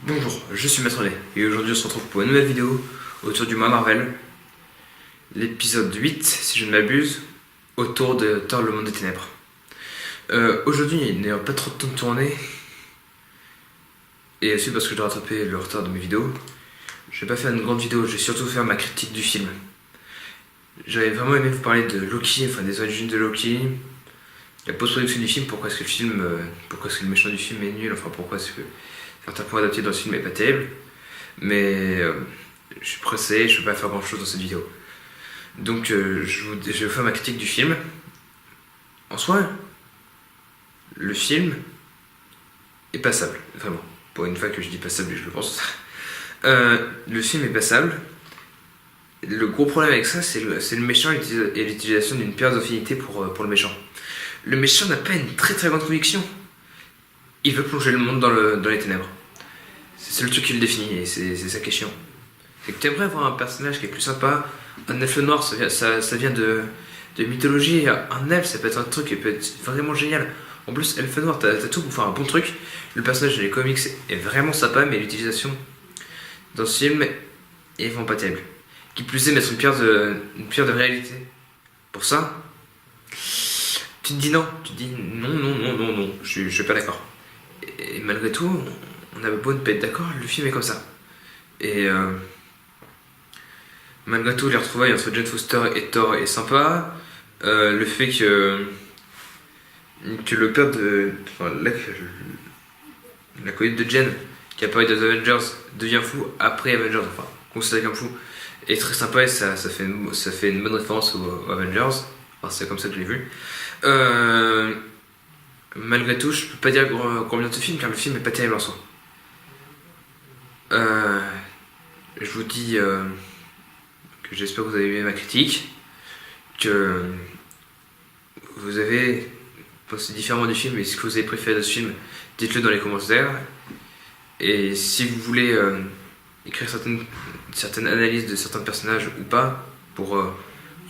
Bonjour, je suis Maître Ney et aujourd'hui on se retrouve pour une nouvelle vidéo autour du mois Marvel, l'épisode 8 si je ne m'abuse, autour de Thor le monde des ténèbres. Aujourd'hui il n'y a pas trop de temps de tourner et aussi parce que je dois rattraper le retard de mes vidéos. Je vais pas faire une grande vidéo, je vais surtout faire ma critique du film. J'avais vraiment aimé vous parler de Loki, enfin des origines de Loki, la post-production du film, pourquoi est-ce que le film, pourquoi est-ce que le méchant du film est nul, enfin pourquoi est-ce que certains points adaptés dans le film est pas terrible. Mais je suis pressé, je ne peux pas faire grand chose dans cette vidéo. Donc je vais faire ma critique du film. En soi, le film est passable, vraiment. Pour une fois que je dis passable, je le pense. Le film est passable. Le gros problème avec ça, c'est le méchant et l'utilisation d'une pierre d'affinité pour le méchant. Le méchant n'a pas une très très grande conviction. Il veut plonger le monde dans les ténèbres. C'est le truc qui le définit et c'est ça qui est chiant. C'est que t'aimerais avoir un personnage qui est plus sympa. Un elfe noir, ça vient de mythologie. Un elfe, ça peut être un truc qui peut être vraiment génial. En plus, elfe noir, t'as tout pour faire un bon truc. Le personnage des comics est vraiment sympa, mais l'utilisation dans ce film est vraiment pas terrible. Qui plus est, mettre une pierre de réalité. Pour ça, tu te dis non. Tu te dis non. Je suis pas d'accord. Et malgré tout, on avait beau ne pas être d'accord, le film est comme ça. Et malgré tout, les retrouvailles entre Jane Foster et Thor est sympa. Le fait que le père de. Enfin, la collègue de Jen, qui apparaît dans Avengers, devient fou après Avengers, enfin, considéré comme fou, est très sympa et ça fait une bonne référence aux Avengers. Enfin, c'est comme ça que je l'ai vu. Malgré tout, je peux pas dire combien de ce film, car le film est pas terrible en soi. Je vous dis que j'espère que vous avez aimé ma critique, que vous avez pensé différemment du film et ce que vous avez préféré de ce film, dites-le dans les commentaires. Et si vous voulez écrire certaines analyses de certains personnages ou pas, pour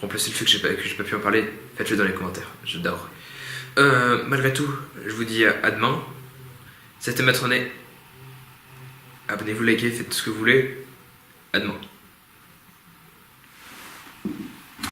remplacer le fait que j'ai pas pu en parler, faites-le dans les commentaires, j'adore. Malgré tout, je vous dis à demain. C'était Maître Ney. Abonnez-vous, likez, faites tout ce que vous voulez. À demain.